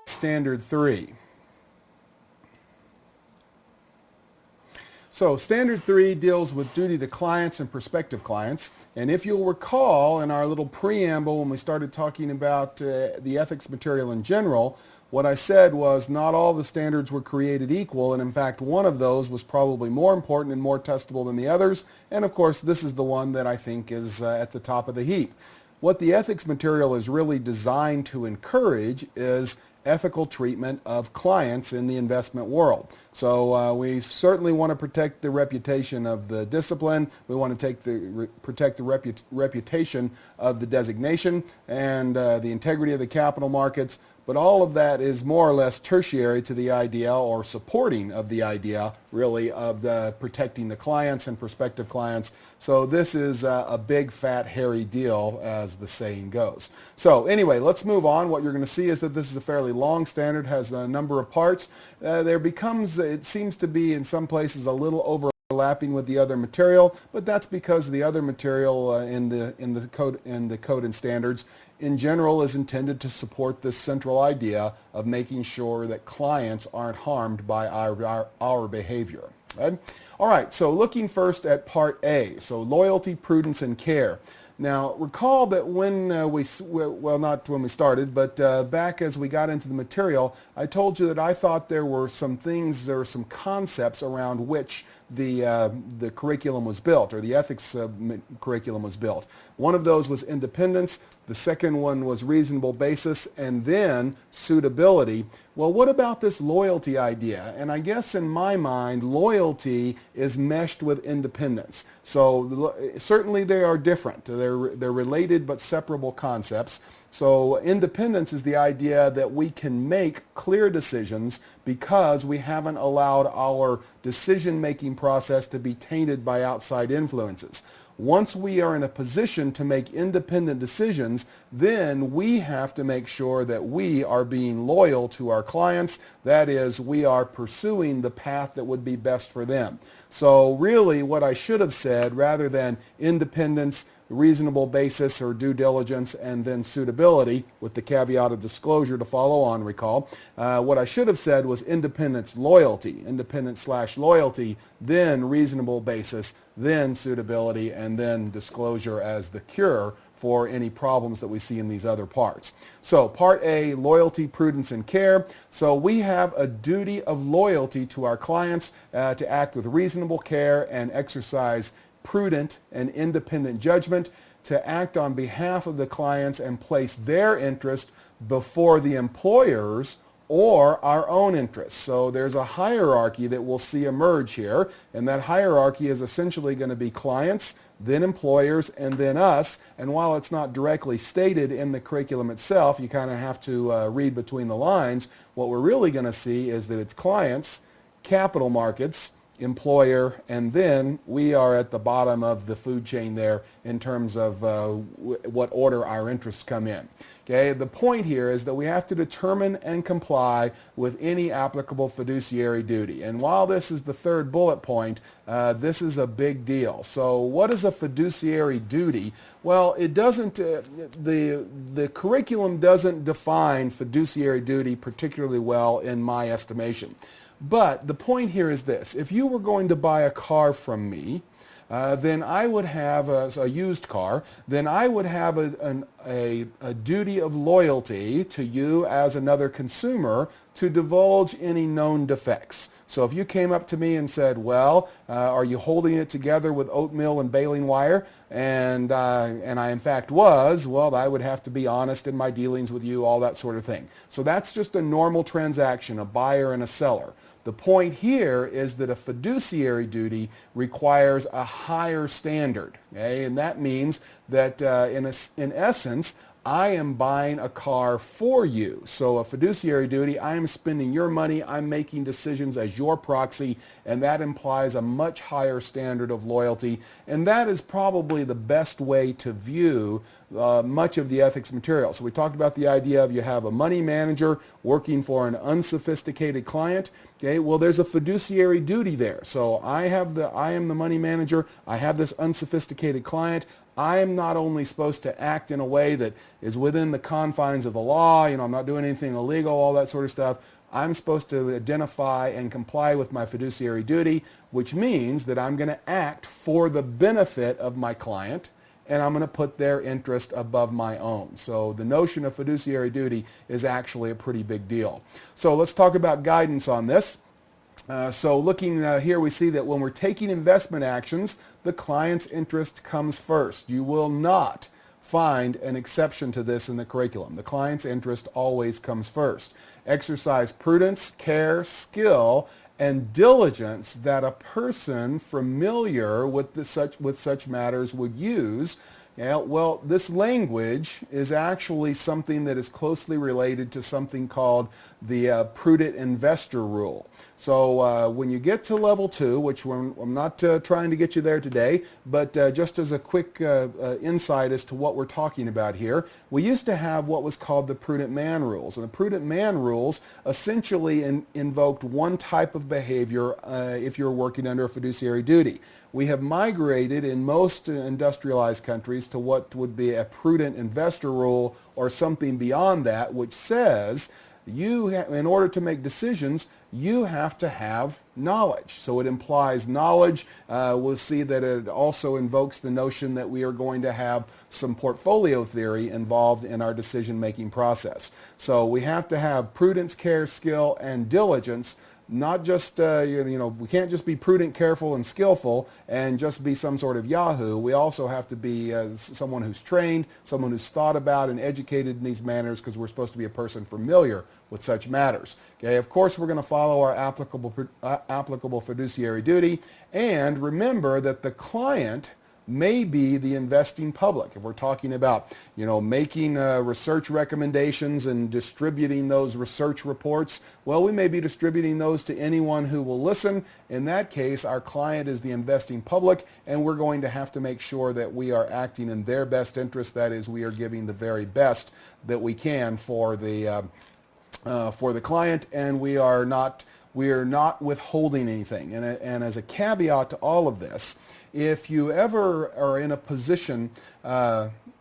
Standard 3. So Standard 3 deals with duty to clients and prospective clients. And if you'll recall in our little preamble when we started talking about the ethics material in general, what I said was not all the standards were created equal, and in fact one of those was probably more important and more testable than the others, and of course this is the one that I think is at the top of the heap. What the ethics material is really designed to encourage is ethical treatment of clients in the investment world. So we certainly want to protect the reputation of the discipline. We want to protect the reputation of the designation and the integrity of the capital markets. But all of that is more or less tertiary to the idea, or supporting of the idea, really, of protecting the clients and prospective clients. So this is a big, fat, hairy deal, as the saying goes. So anyway, let's move on. What you're going to see is that this is a fairly long standard, has a number of parts. It seems to be in some places a little overlapping with the other material, but that's because the other material in the code and standards in general is intended to support this central idea of making sure that clients aren't harmed by our behavior. Okay? All right, so looking first at Part A, so loyalty, prudence, and care. Now, recall that when not when we started, but back as we got into the material, I told you that I thought there were some concepts around which the curriculum was built, or the ethics curriculum was built. One of those was independence, the second one was reasonable basis, and then suitability. Well, what about this loyalty idea? And I guess in my mind, loyalty is meshed with independence. So certainly they are different. They're related but separable concepts. So independence is the idea that we can make clear decisions because we haven't allowed our decision-making process to be tainted by outside influences. Once we are in a position to make independent decisions, then we have to make sure that we are being loyal to our clients. That is, we are pursuing the path that would be best for them. So really what I should have said, rather than independence, reasonable basis or due diligence, and then suitability, with the caveat of disclosure to follow on, recall. What I should have said was independence, loyalty, independence/loyalty, then reasonable basis, then suitability, and then disclosure as the cure for any problems that we see in these other parts. So Part A, loyalty, prudence, and care. So we have a duty of loyalty to our clients to act with reasonable care and exercise prudent and independent judgment, to act on behalf of the clients and place their interest before the employer's or our own interests. So there's a hierarchy that we'll see emerge here, and that hierarchy is essentially going to be clients, then employers, and then us. And while it's not directly stated in the curriculum itself, you kind of have to read between the lines. What we're really going to see is that it's clients, capital markets, employer, and then we are at the bottom of the food chain there in terms of what order our interests come in. Okay, the point here is that we have to determine and comply with any applicable fiduciary duty. And while this is the third bullet point, this is a big deal. So what is a fiduciary duty? Well, it doesn't, the curriculum doesn't define fiduciary duty particularly well in my estimation. But the point here is this: if you were going to buy a car from me, then I would have a used car, then I would have a duty of loyalty to you as another consumer to divulge any known defects. So if you came up to me and said, well, are you holding it together with oatmeal and baling wire? And I in fact was, well, I would have to be honest in my dealings with you, all that sort of thing. So that's just a normal transaction, a buyer and a seller. The point here is that a fiduciary duty requires a higher standard, okay? And that means that in essence, I am buying a car for you. So a fiduciary duty, I am spending your money, I'm making decisions as your proxy, and that implies a much higher standard of loyalty. And that is probably the best way to view much of the ethics material. So we talked about the idea of you have a money manager working for an unsophisticated client. Okay, well, there's a fiduciary duty there. So I am the money manager, I have this unsophisticated client, I am not only supposed to act in a way that is within the confines of the law, I'm not doing anything illegal, all that sort of stuff. I'm supposed to identify and comply with my fiduciary duty, which means that I'm going to act for the benefit of my client, and I'm going to put their interest above my own. So the notion of fiduciary duty is actually a pretty big deal. So let's talk about guidance on this. So looking here, we see that when we're taking investment actions, the client's interest comes first. You will not find an exception to this in the curriculum. The client's interest always comes first. Exercise prudence, care, skill, and diligence that a person familiar with such matters would use. Well, this language is actually something that is closely related to something called the prudent investor rule. So when you get to level 2, which I'm not trying to get you there today, but just as a quick insight as to what we're talking about here, we used to have what was called the prudent man rules. And the prudent man rules essentially invoked one type of behavior if you're working under a fiduciary duty. We have migrated in most industrialized countries to what would be a prudent investor rule or something beyond that, which says in order to make decisions, you have to have knowledge. So it implies knowledge. We'll see that it also invokes the notion that we are going to have some portfolio theory involved in our decision-making process. So we have to have prudence, care, skill, and diligence. Not just, we can't just be prudent, careful, and skillful and just be some sort of Yahoo. We also have to be someone who's trained, someone who's thought about and educated in these manners, because we're supposed to be a person familiar with such matters. Okay, of course, we're going to follow our applicable fiduciary duty, and remember that the client may be the investing public. If we're talking about, making research recommendations and distributing those research reports, well, we may be distributing those to anyone who will listen. In that case, our client is the investing public, and we're going to have to make sure that we are acting in their best interest. That is, we are giving the very best that we can for the client, and we are not withholding anything. And as a caveat to all of this, if you ever are in a position,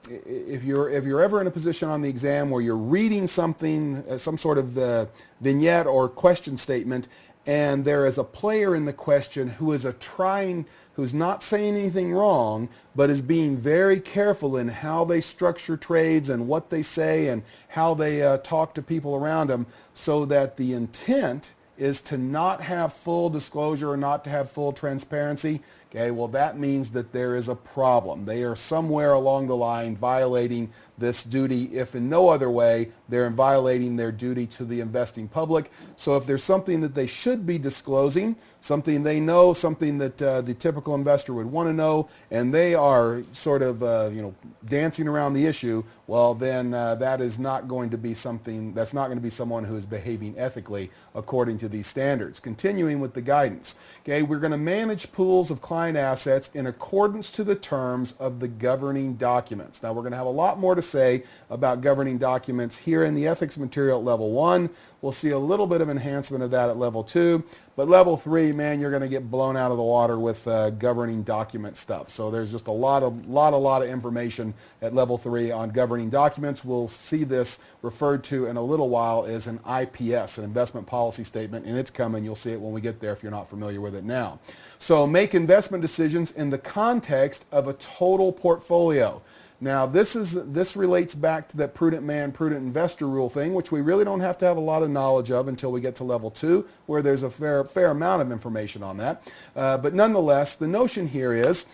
if you're ever in a position on the exam where you're reading something, some sort of vignette or question statement, and there is a player in the question who's not saying anything wrong, but is being very careful in how they structure trades and what they say and how they talk to people around them, so that the intent is to not have full disclosure or not to have full transparency. Okay, well, that means that there is a problem. They are somewhere along the line violating this duty. If in no other way, they're violating their duty to the investing public. So if there's something that they should be disclosing, something they know, something that the typical investor would want to know, and they are sort of dancing around the issue, well, then that is not going to be something, that's not going to be someone who is behaving ethically according to these standards. Continuing with the guidance. Okay, we're going to manage pools of client assets in accordance to the terms of the governing documents. Now, we're going to have a lot more to say about governing documents here in the ethics material at level 1. We'll see a little bit of enhancement of that at level 2. But level 3, man, you're going to get blown out of the water with governing document stuff. So there's just a lot of information at level 3 on governing documents. We'll see this referred to in a little while as an IPS, an investment policy statement, and it's coming. You'll see it when we get there if you're not familiar with it now. So make investment decisions in the context of a total portfolio. Now, this relates back to that prudent man, prudent investor rule thing, which we really don't have to have a lot of knowledge of until we get to level 2, where there's a fair amount of information on that. But nonetheless, the notion here is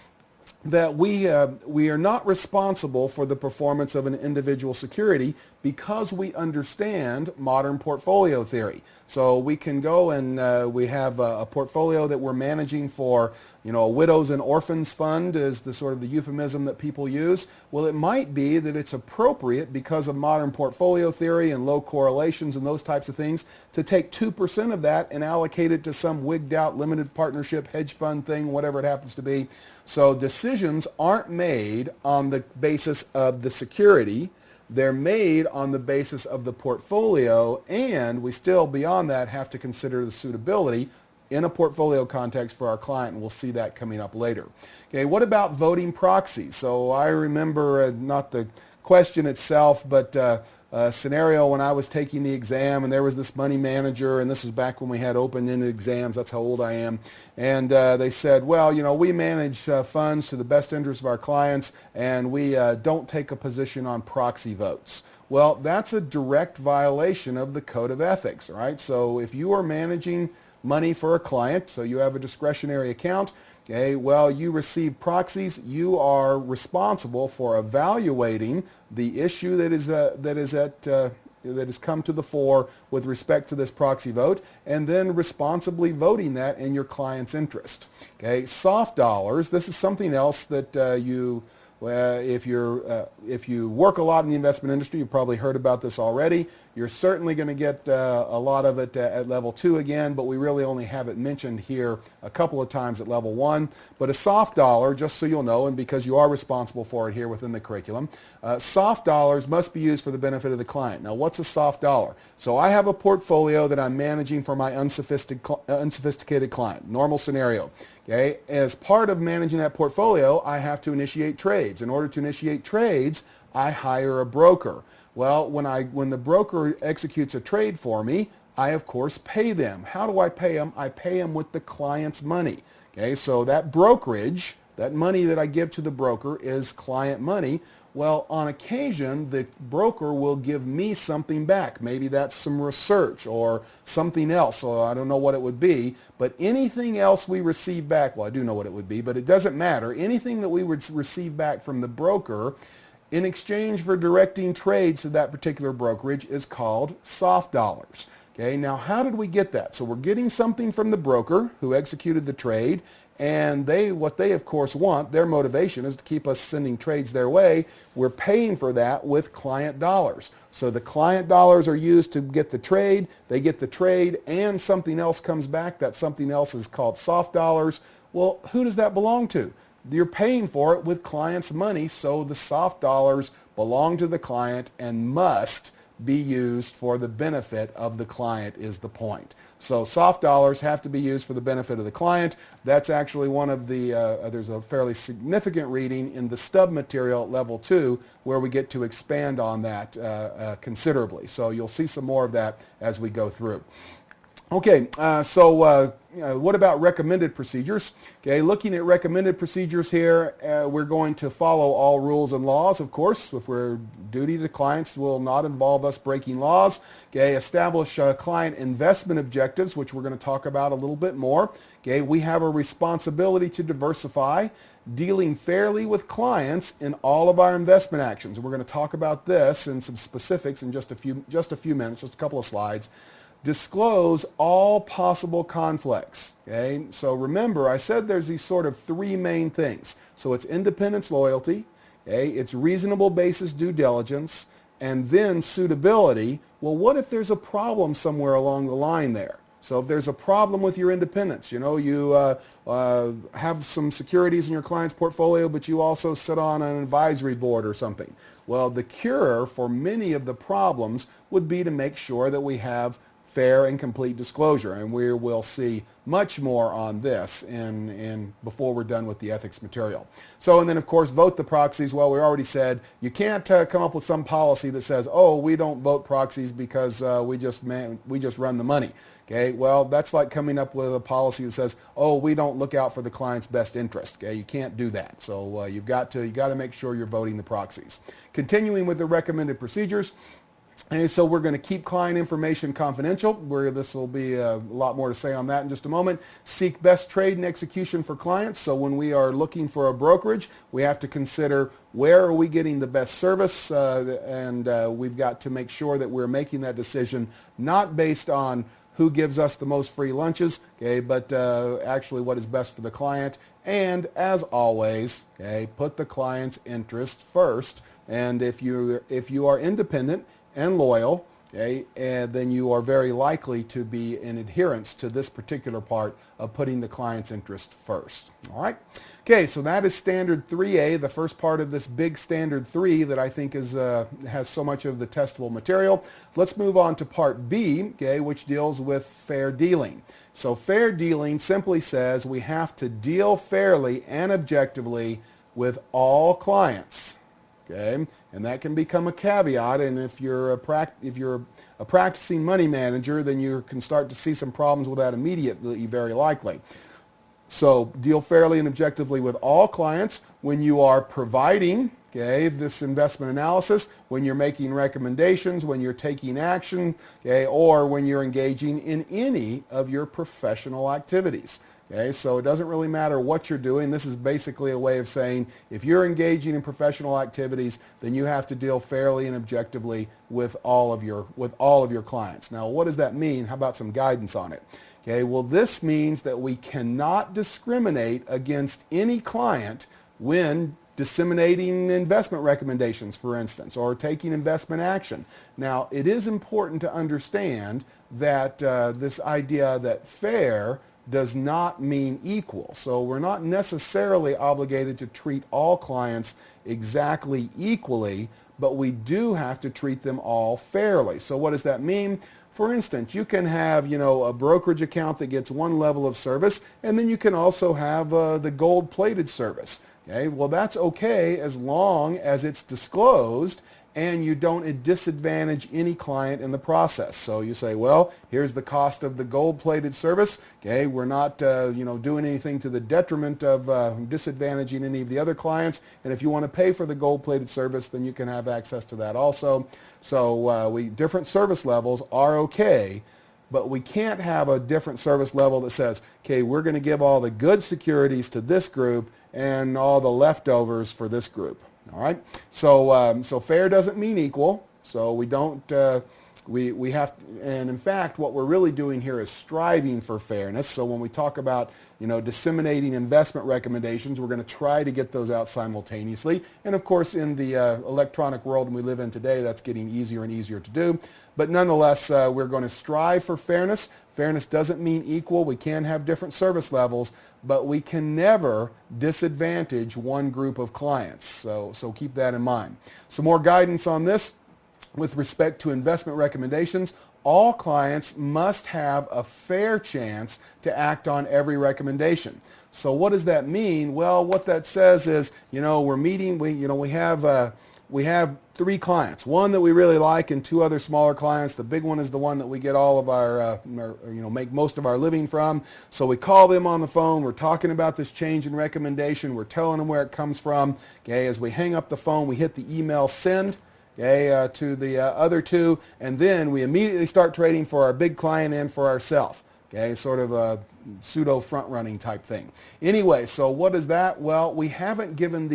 that we are not responsible for the performance of an individual security because we understand modern portfolio theory. So we can go and we have a portfolio that we're managing for, a widows and orphans fund is the sort of the euphemism that people use. Well, it might be that it's appropriate because of modern portfolio theory and low correlations and those types of things to take 2% of that and allocate it to some wigged out limited partnership hedge fund thing, whatever it happens to be. So decisions aren't made on the basis of the security. They're made on the basis of the portfolio, and we still, beyond that, have to consider the suitability in a portfolio context for our client, and we'll see that coming up later. Okay, what about voting proxies? So I remember, not the question itself, but a scenario when I was taking the exam, and there was this money manager, and this was back when we had open-ended exams. That's how old I am. And they said, well, we manage funds to the best interest of our clients, and we don't take a position on proxy votes. Well, that's a direct violation of the Code of Ethics, right? So if you are managing money for a client, so you have a discretionary account, okay, well, you receive proxies. You are responsible for evaluating the issue that has come to the fore with respect to this proxy vote, and then responsibly voting that in your client's interest. Okay, soft dollars. This is something else that if you work a lot in the investment industry, you've probably heard about this already. You're certainly going to get a lot of it at level 2 again, but we really only have it mentioned here a couple of times at level 1. But a soft dollar, just so you'll know, and because you are responsible for it here within the curriculum, soft dollars must be used for the benefit of the client. Now, what's a soft dollar? So I have a portfolio that I'm managing for my unsophisticated client. Normal scenario. Okay? As part of managing that portfolio, I have to initiate trades. In order to initiate trades, I hire a broker. Well, when the broker executes a trade for me, I of course pay them. How do I pay them? I pay them with the client's money. Okay, so that brokerage, that money that I give to the broker is client money. Well, on occasion, the broker will give me something back. Maybe that's some research or something else. So I don't know what it would be, but anything else we receive back, well, I do know what it would be, but it doesn't matter. Anything that we would receive back from the broker in exchange for directing trades to that particular brokerage is called soft dollars. Okay, now how did we get that? So we're getting something from the broker who executed the trade, and what they of course want, their motivation is to keep us sending trades their way. We're paying for that with client dollars. So the client dollars are used to get the trade, they get the trade, and something else comes back. That something else is called soft dollars. Well, who does that belong to? You're paying for it with client's money, so the soft dollars belong to the client and must be used for the benefit of the client is the point. So soft dollars have to be used for the benefit of the client. That's actually one of the, there's a fairly significant reading in the stub material at level 2 where we get to expand on that considerably. So you'll see some more of that as we go through. Okay, what about recommended procedures? Okay, looking at recommended procedures here, we're going to follow all rules and laws, of course. If we're duty to clients will not involve us breaking laws. Okay, establish client investment objectives, which we're going to talk about a little bit more. Okay, we have a responsibility to diversify, dealing fairly with clients in all of our investment actions. We're going to talk about this in some specifics in just a few minutes, just a couple of slides. Disclose all possible conflicts. Okay, so remember I said there's these sort of 3 main things. So it's independence, loyalty, okay, it's reasonable basis due diligence, and then suitability. Well, what if there's a problem somewhere along the line there? So if there's a problem with your independence, you have some securities in your client's portfolio, but you also sit on an advisory board or something. Well, the cure for many of the problems would be to make sure that we have fair and complete disclosure, and we will see much more on this before we're done with the ethics material. So, and then of course vote the proxies. Well, we already said you can't come up with some policy that says, oh, we don't vote proxies because we just run the money. Okay, well, that's like coming up with a policy that says, oh, we don't look out for the client's best interest. Okay, you can't do that. So you got to make sure you're voting the proxies. Continuing with the recommended procedures. And so we're going to keep client information confidential. This will be a lot more to say on that in just a moment. Seek best trade and execution for clients. So when we are looking for a brokerage, we have to consider where are we getting the best service, and we've got to make sure that we're making that decision not based on who gives us the most free lunches, okay, but actually what is best for the client. And as always, okay, put the client's interest first. And if you are independent and loyal okay, and then you are very likely to be in adherence to this particular part of putting the client's interest first. All right. Okay, so that is standard 3A, the first part of this big standard 3 that I think is has so much of the testable material. Let's move on to part B, okay, which deals with fair dealing. So fair dealing simply says we have to deal fairly and objectively with all clients. Okay, and that can become a caveat, and if you're a practicing money manager, then you can start to see some problems with that immediately, very likely. So deal fairly and objectively with all clients when you are providing, okay, this investment analysis, when you're making recommendations, when you're taking action, okay, or when you're engaging in any of your professional activities. Okay, so it doesn't really matter what you're doing. This is basically a way of saying if you're engaging in professional activities, then you have to deal fairly and objectively with all of your clients. Now, what does that mean? How about some guidance on it? Okay, well, this means that we cannot discriminate against any client when disseminating investment recommendations, for instance, or taking investment action. Now, it is important to understand that this idea that fair does not mean equal. So we're not necessarily obligated to treat all clients exactly equally, but we do have to treat them all fairly. So what does that mean? For instance, you can have, a brokerage account that gets one level of service, and then you can also have the gold-plated service. Okay, well, that's okay as long as it's disclosed and you don't disadvantage any client in the process. So you say, well, here's the cost of the gold-plated service. Okay, we're not, doing anything to the detriment of disadvantaging any of the other clients. And if you want to pay for the gold-plated service, then you can have access to that also. So different service levels are okay, but we can't have a different service level that says, okay, we're going to give all the good securities to this group and all the leftovers for this group. All right. So fair doesn't mean equal. So we don't. We have, and in fact, what we're really doing here is striving for fairness. So when we talk about, disseminating investment recommendations, we're going to try to get those out simultaneously. And of course, in the electronic world we live in today, that's getting easier and easier to do. But nonetheless, we're going to strive for fairness. Fairness doesn't mean equal. We can have different service levels, but we can never disadvantage one group of clients. So keep that in mind. Some more guidance on this. With respect to investment recommendations, all clients must have a fair chance to act on every recommendation. So what does that mean? Well, what that says is, we're meeting, we have 3 clients, one that we really like and 2 other smaller clients. The big one is the one that we get all of our, make most of our living from. So we call them on the phone. We're talking about this change in recommendation. We're telling them where it comes from. Okay, as we hang up the phone, we hit the email send. Okay, to the other 2, and then we immediately start trading for our big client and for ourselves. Okay, sort of a pseudo front-running type thing. Anyway, so what is that? Well, we haven't given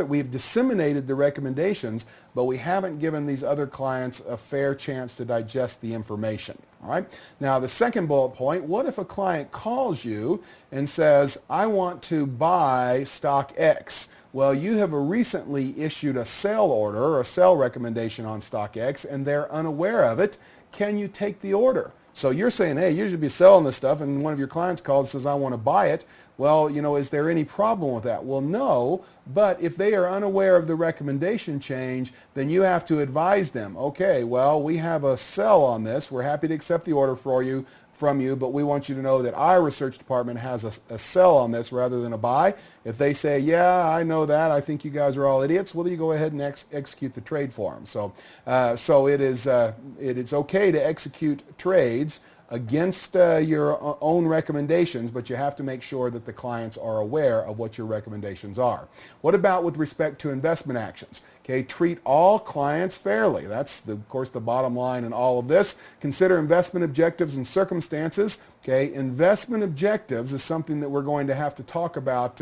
we've disseminated the recommendations, but we haven't given these other clients a fair chance to digest the information. All right. Now, the second bullet point, what if a client calls you and says, I want to buy stock X? Well, you have recently issued a sell order or a sell recommendation on stock X, and they're unaware of it. Can you take the order? So you're saying, hey, you should be selling this stuff, and one of your clients calls and says, I want to buy it. Well, is there any problem with that? Well, no, but if they are unaware of the recommendation change, then you have to advise them, okay, well, we have a sell on this. We're happy to accept the order from you, but we want you to know that our research department has a sell on this rather than a buy. If they say, yeah, I know that, I think you guys are all idiots, well, you go ahead and execute the trade for them. So it's okay to execute trades against your own recommendations, but you have to make sure that the clients are aware of what your recommendations are. What about with respect to investment actions? Okay, treat all clients fairly. That's, of course, the bottom line in all of this. Consider investment objectives and circumstances. Okay, investment objectives is something that we're going to have to talk about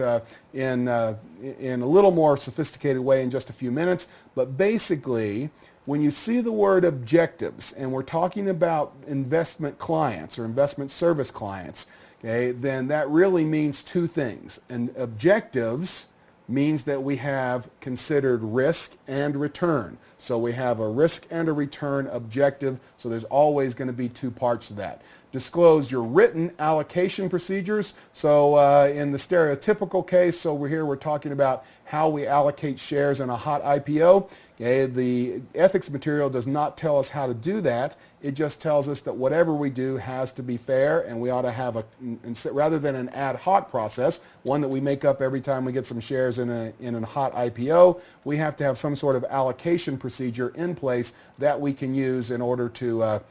in a little more sophisticated way in just a few minutes. But basically, when you see the word objectives, and we're talking about investment clients or investment service clients, okay, then that really means 2 things. And objectives means that we have considered risk and return. So we have a risk and a return objective, so there's always going to be two parts to that. Disclose your written allocation procedures. So in the stereotypical case, so we're talking about how we allocate shares in a hot IPO. Okay, the ethics material does not tell us how to do that. It just tells us that whatever we do has to be fair, and we ought to have rather than an ad hoc process, one that we make up every time we get some shares in a hot IPO, we have to have some sort of allocation procedure in place that we can use in order to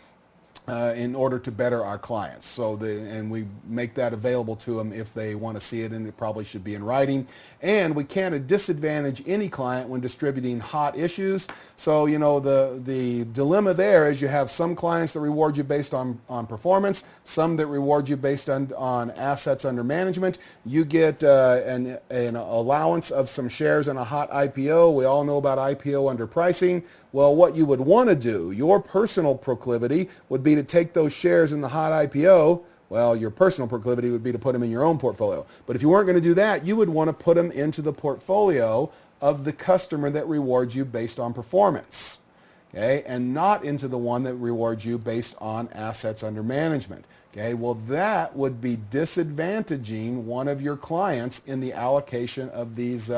better our clients. So and we make that available to them if they want to see it, and it probably should be in writing. And we can't disadvantage any client when distributing hot issues. So, the dilemma there is you have some clients that reward you based on performance, some that reward you based on assets under management. You get an allowance of some shares in a hot IPO. We all know about IPO underpricing. Well, what you would want to do, your personal proclivity would be to take those shares in the hot IPO. Well, your personal proclivity would be to put them in your own portfolio. But if you weren't going to do that, you would want to put them into the portfolio of the customer that rewards you based on performance, okay, and not into the one that rewards you based on assets under management. Okay, well, that would be disadvantaging one of your clients in the allocation of these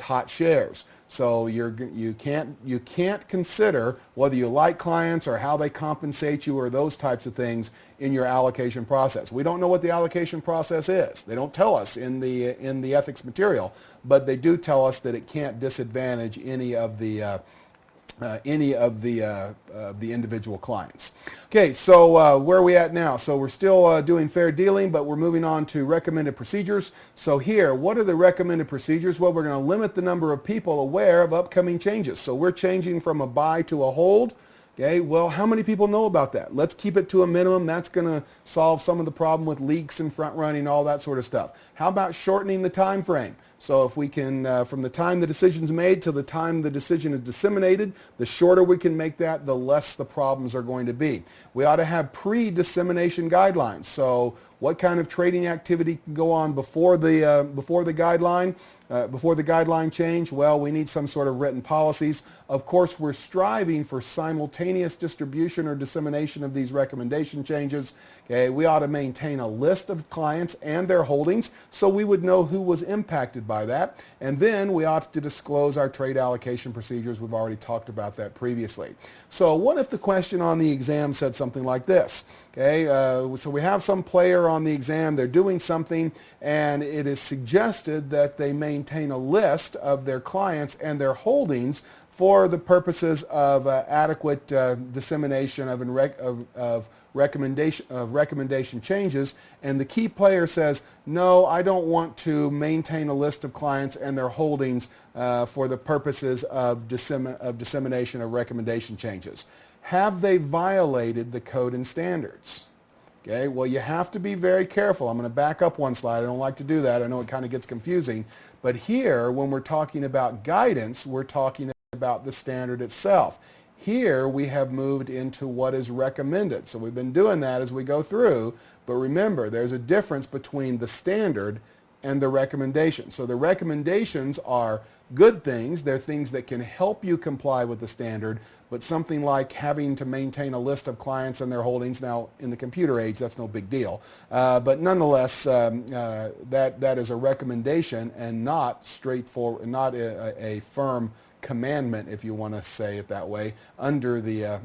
hot shares. So you can't consider whether you like clients or how they compensate you or those types of things in your allocation process. We don't know what the allocation process is. They don't tell us in the ethics material, but they do tell us that it can't disadvantage any of the individual clients. Okay, so where are we at now? So we're still doing fair dealing, but we're moving on to recommended procedures. So here, what are the recommended procedures? Well, we're going to limit the number of people aware of upcoming changes. So we're changing from a buy to a hold. Okay, well, how many people know about that? Let's keep it to a minimum. That's going to solve some of the problem with leaks and front running, all that sort of stuff. How about shortening the time frame? So if we can, from the time the decision's made to the time the decision is disseminated, the shorter we can make that, the less the problems are going to be. We ought to have pre-dissemination guidelines. So what kind of trading activity can go on before the guideline change? Well, we need some sort of written policies. Of course, we're striving for simultaneous distribution or dissemination of these recommendation changes. Okay, we ought to maintain a list of clients and their holdings so we would know who was impacted by that. And then we ought to disclose our trade allocation procedures. We've already talked about that previously. So what if the question on the exam said something like this? Okay, so we have some player on the exam, they're doing something, and it is suggested that they maintain a list of their clients and their holdings for the purposes of adequate dissemination of recommendation changes, and the key player says, no, I don't want to maintain a list of clients and their holdings for the purposes of dissemination of recommendation changes. Have they violated the code and standards? Okay, well, you have to be very careful. I'm going to back up one slide. I don't like to do that. I know it kind of gets confusing. But here, when we're talking about guidance, we're talking about the standard itself. Here, we have moved into what is recommended. So we've been doing that as we go through. But remember, there's a difference between the standard and the recommendation. So the recommendations are good things. They're things that can help you comply with the standard, but something like having to maintain a list of clients and their holdings, now in the computer age, that's no big deal. But nonetheless, that is a recommendation and not straightforward, not a firm commandment, if you want to say it that way, under the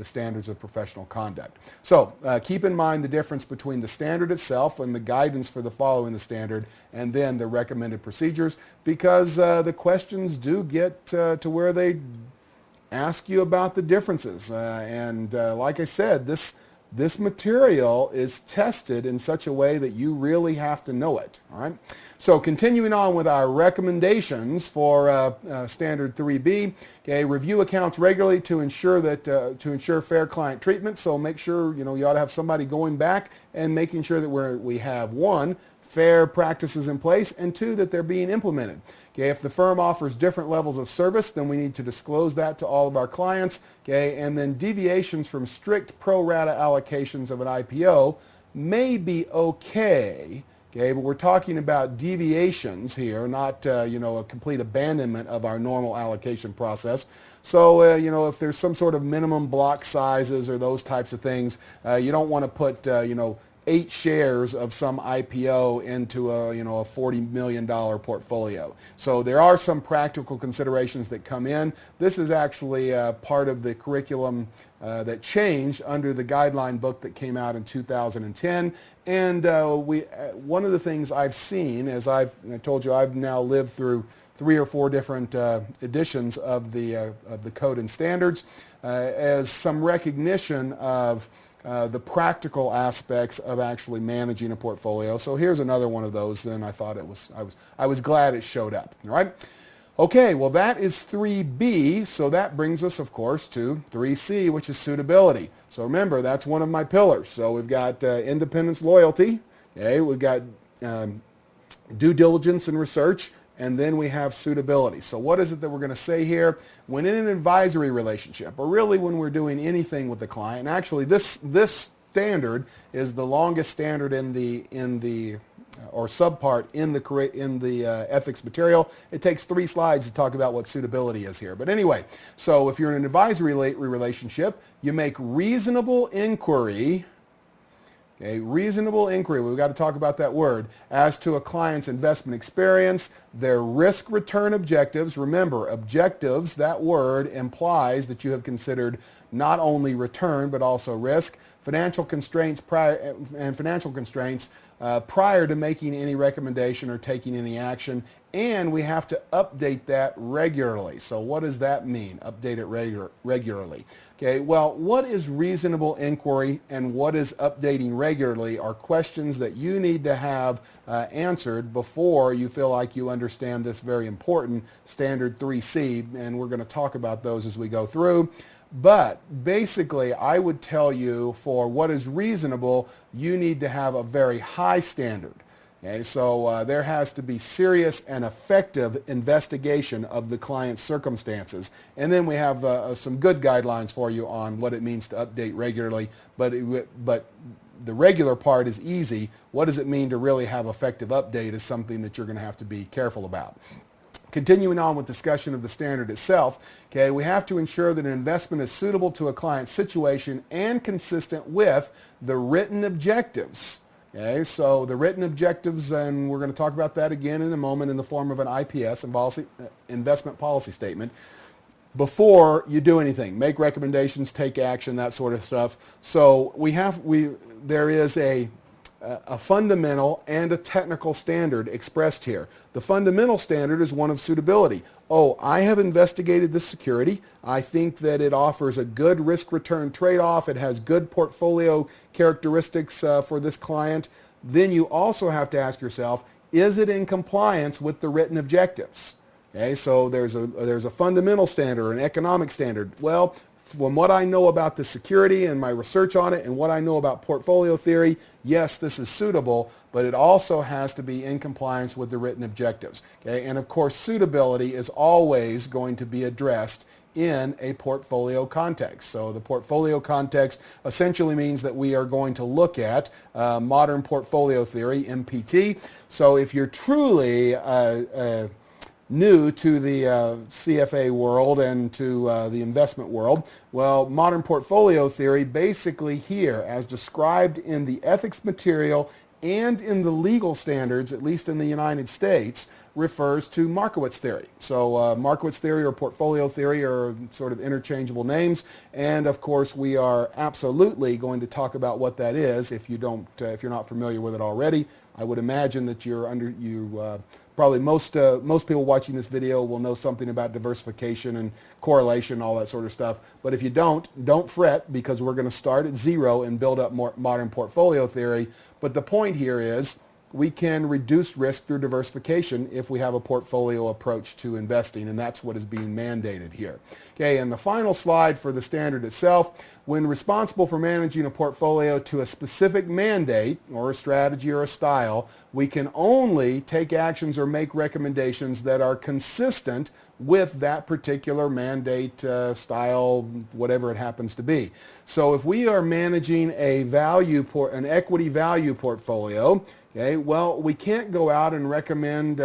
standards of professional conduct. So keep in mind the difference between the standard itself and the guidance for the following the standard, and then the recommended procedures, because the questions do get to where they ask you about the differences. Like I said, this material is tested in such a way that you really have to know it. All right. So continuing on with our recommendations for Standard 3B, okay, review accounts regularly to ensure fair client treatment. So make sure you ought to have somebody going back and making sure that we have one, fair practices in place, and two, that they're being implemented. Okay, if the firm offers different levels of service, then we need to disclose that to all of our clients. Okay, and then deviations from strict pro rata allocations of an IPO may be okay, Okay, but we're talking about deviations here, not a complete abandonment of our normal allocation process. So if there's some sort of minimum block sizes or those types of things, you don't want to put 8 shares of some IPO into a $40 million portfolio. So there are some practical considerations that come in. This is actually part of the curriculum that changed under the guideline book that came out in 2010. And one of the things I've seen, as I told you, I've now lived through 3 or 4 different editions of the code and standards, as some recognition of the practical aspects of actually managing a portfolio. So here's another one of those, and I thought I was glad it showed up. All right. Okay, well that is 3B, so that brings us, of course, to 3C, which is suitability. So remember, that's one of my pillars. So we've got independence, loyalty. Okay, we've got due diligence and research. And then we have suitability. So what is it that we're going to say here? When in an advisory relationship, or really when we're doing anything with the client, and actually this standard is the longest standard in the or subpart in the ethics material. It takes 3 slides to talk about what suitability is here. But anyway, so if you're in an advisory relationship, you make reasonable inquiry. Okay, reasonable inquiry, we've got to talk about that word, as to a client's investment experience, their risk-return objectives. Remember, objectives, that word implies that you have considered not only return but also risk, financial constraints prior to making any recommendation or taking any action, and we have to update that regularly. So what does that mean, update it regularly? Okay, well, what is reasonable inquiry and what is updating regularly are questions that you need to have answered before you feel like you understand this very important standard 3C, and we're going to talk about those as we go through. But basically, I would tell you for what is reasonable, you need to have a very high standard. Okay, so there has to be serious and effective investigation of the client's circumstances. And then we have some good guidelines for you on what it means to update regularly. But the regular part is easy. What does it mean to really have effective update is something that you're going to have to be careful about. Continuing on with discussion of the standard itself, okay, we have to ensure that an investment is suitable to a client's situation and consistent with the written objectives. Okay, so the written objectives, and we're going to talk about that again in a moment in the form of an IPS, investment policy statement, before you do anything. Make recommendations, take action, that sort of stuff. So there is a fundamental and a technical standard expressed here. The fundamental standard is one of suitability. Oh, I have investigated this security. I think that it offers a good risk-return trade-off. It has good portfolio characteristics for this client. Then you also have to ask yourself, is it in compliance with the written objectives? Okay, so there's a fundamental standard, an economic standard. Well, from what I know about the security and my research on it and what I know about portfolio theory, yes, this is suitable, but it also has to be in compliance with the written objectives. Okay? And of course, suitability is always going to be addressed in a portfolio context. So the portfolio context essentially means that we are going to look at modern portfolio theory, MPT. So if you're truly new to the CFA world and to the investment world, well, modern portfolio theory basically here, as described in the ethics material and in the legal standards, at least in the United States, refers to Markowitz theory. So Markowitz theory or portfolio theory are sort of interchangeable names, and of course we are absolutely going to talk about what that is. If you're not familiar with it already, I would imagine that probably most people watching this video will know something about diversification and correlation, all that sort of stuff. But if you don't fret, because we're going to start at 0 and build up more modern portfolio theory. But the point here is we can reduce risk through diversification if we have a portfolio approach to investing, and that's what is being mandated here. Okay, and the final slide for the standard itself, when responsible for managing a portfolio to a specific mandate or a strategy or a style, we can only take actions or make recommendations that are consistent with that particular mandate, style, whatever it happens to be. So if we are managing an equity value portfolio, Okay, well, we can't go out and recommend,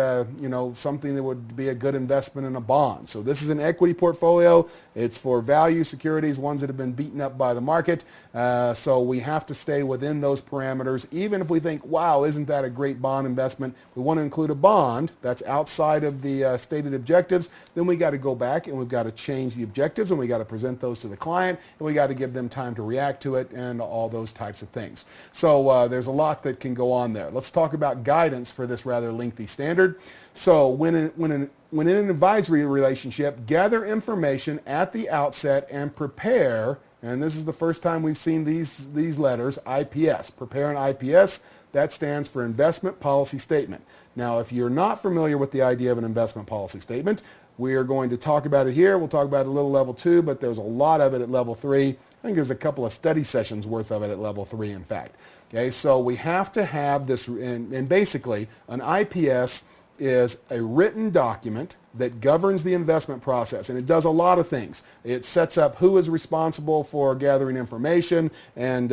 something that would be a good investment in a bond. So this is an equity portfolio. It's for value securities, ones that have been beaten up by the market. So we have to stay within those parameters. Even if we think, wow, isn't that a great bond investment? We want to include a bond that's outside of the stated objectives. Then we got to go back and we've got to change the objectives and we got to present those to the client and we got to give them time to react to it and all those types of things. So there's a lot that can go on there. Let's talk about guidance for this rather lengthy standard. So when in an advisory relationship, gather information at the outset and prepare, and this is the first time we've seen these letters, IPS. Prepare an IPS. That stands for Investment Policy Statement. Now, if you're not familiar with the idea of an investment policy statement, we are going to talk about it here. We'll talk about it a little level 2, but there's a lot of it at level 3. I think there's a couple of study sessions worth of it at level 3, in fact. Okay, so we have to have this, and basically an IPS is a written document that governs the investment process, and it does a lot of things. It sets up who is responsible for gathering information, and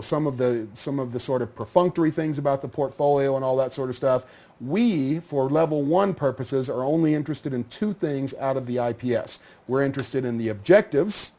some of the sort of perfunctory things about the portfolio and all that sort of stuff. We, for level 1 purposes, are only interested in 2 things out of the IPS. We're interested in the objectives,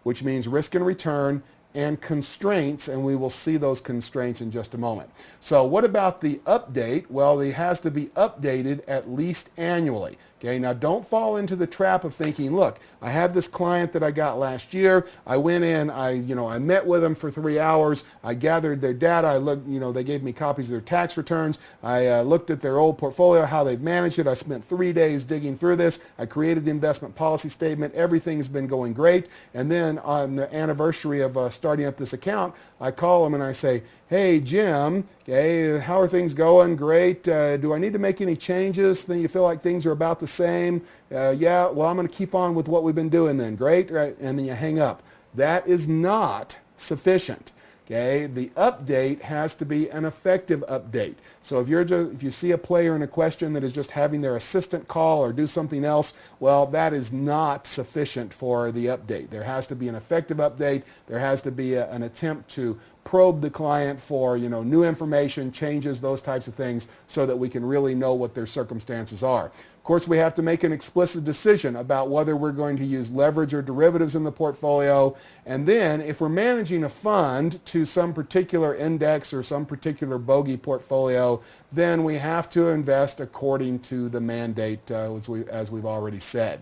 which means risk and return, and constraints, and we will see those constraints in just a moment. So what about the update? Well, it has to be updated at least annually. Okay, now don't fall into the trap of thinking, look, I have this client that I got last year. I went in, I met with them for 3 hours. I gathered their data. I looked, they gave me copies of their tax returns. I looked at their old portfolio, how they've managed it. I spent 3 days digging through this. I created the investment policy statement. Everything's been going great. And then on the anniversary of starting up this account, I call them and I say, hey, Jim, okay, how are things going? Great. Do I need to make any changes? Then you feel like things are about the same? Yeah, well, I'm going to keep on with what we've been doing then. Great. Right? And then you hang up. That is not sufficient. Okay, the update has to be an effective update. So if you see a player in a question that is just having their assistant call or do something else, well, that is not sufficient for the update. There has to be an effective update. There has to be an attempt to probe the client for new information, changes, those types of things, so that we can really know what their circumstances are. Of course, we have to make an explicit decision about whether we're going to use leverage or derivatives in the portfolio. And then if we're managing a fund to some particular index or some particular bogey portfolio, then we have to invest according to the mandate, as we've already said.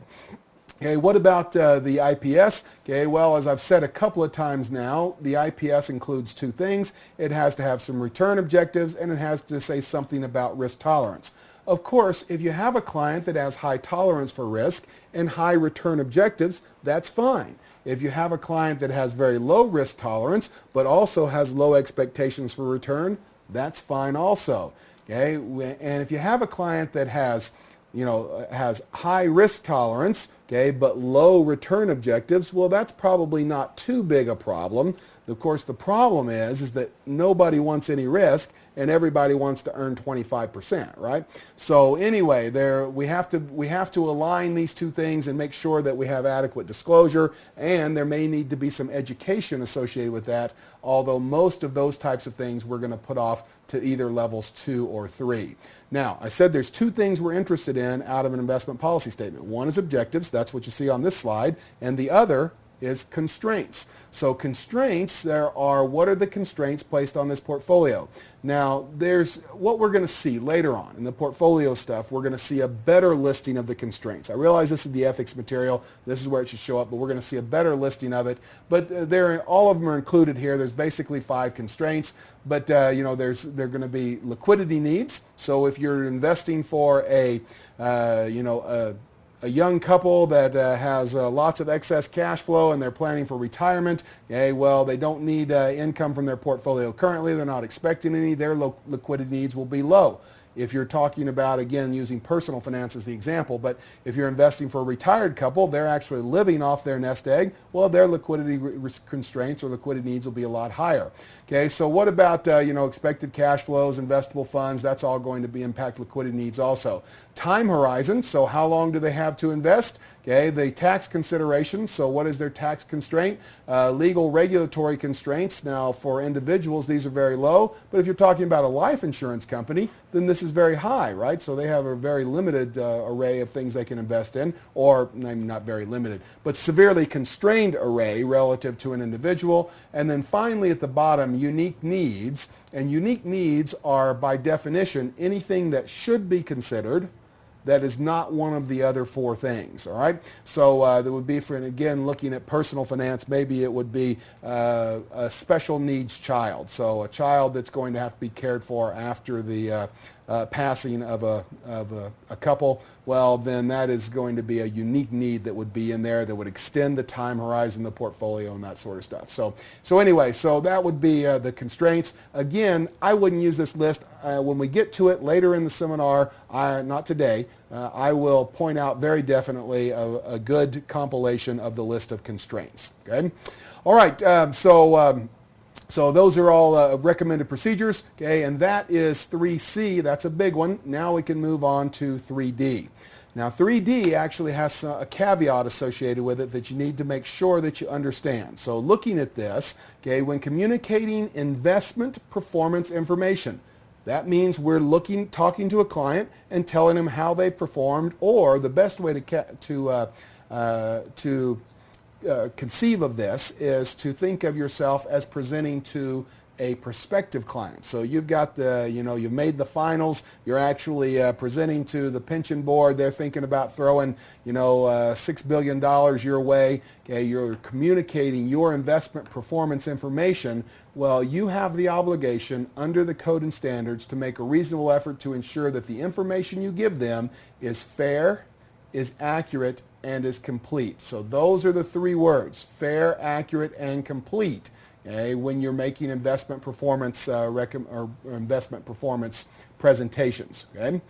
Okay, what about the IPS? Okay, well, as I've said a couple of times now, the IPS includes 2 things. It has to have some return objectives, and it has to say something about risk tolerance. Of course, if you have a client that has high tolerance for risk and high return objectives, that's fine. If you have a client that has very low risk tolerance, but also has low expectations for return, that's fine also. Okay, and if you have a client that has high risk tolerance, okay, but low return objectives, well, that's probably not too big a problem. Of course, the problem is that nobody wants any risk and everybody wants to earn 25%, right? So anyway, we have to align these 2 things and make sure that we have adequate disclosure, and there may need to be some education associated with that, although most of those types of things we're going to put off to either levels 2 or 3. Now, I said there's 2 things we're interested in out of an investment policy statement. One is objectives, that's what you see on this slide, and the other is constraints. So constraints, what are the constraints placed on this portfolio? Now, there's what we're going to see later on in the portfolio stuff. We're going to see a better listing of the constraints. I realize this is the ethics material. This is where it should show up, but we're going to see a better listing of it. But all of them are included here. There's basically 5 constraints, but they're going to be liquidity needs. So if you're investing for a young couple that has lots of excess cash flow and they're planning for retirement, okay, well, they don't need income from their portfolio currently. They're not expecting any. Their liquidity needs will be low. If you're talking about, again, using personal finance as the example, but if you're investing for a retired couple, they're actually living off their nest egg, well, their liquidity constraints or liquidity needs will be a lot higher. Okay, so what about, expected cash flows, investable funds? That's all going to impact liquidity needs also. Time horizon, so how long do they have to invest? Okay, the tax considerations, so what is their tax constraint? Legal regulatory constraints. Now, for individuals, these are very low, but if you're talking about a life insurance company, then this is very high, right? So they have a very limited array of things they can invest in, or not very limited, but severely constrained array relative to an individual. And then finally at the bottom, unique needs. And unique needs are, by definition, anything that should be considered that is not one of the other four things, all right? So that would be, for, again, looking at personal finance, maybe it would be a special needs child. So a child that's going to have to be cared for after the passing of a couple. Well, then that is going to be a unique need that would be in there that would extend the time horizon, the portfolio, and that sort of stuff. So anyway, so that would be the constraints. Again, I wouldn't use this list. When we get to it later in the seminar, not today, I will point out very definitely a good compilation of the list of constraints. Okay? All right, so those are all recommended procedures, okay, and that is 3C. That's a big one. Now we can move on to 3D. Now 3D actually has a caveat associated with it that you need to make sure that you understand. So looking at this, okay, when communicating investment performance information, that means we're talking to a client and telling them how they've performed, or the best way to conceive of this is to think of yourself as presenting to a prospective client. So you've got you've made the finals, you're actually presenting to the pension board, they're thinking about throwing, $6 billion your way, okay, you're communicating your investment performance information. Well, you have the obligation under the code and standards to make a reasonable effort to ensure that the information you give them is fair, is accurate, and is complete. So those are the three words: fair, accurate, and complete. Okay, when you're making investment performance or investment performance presentations. Okay.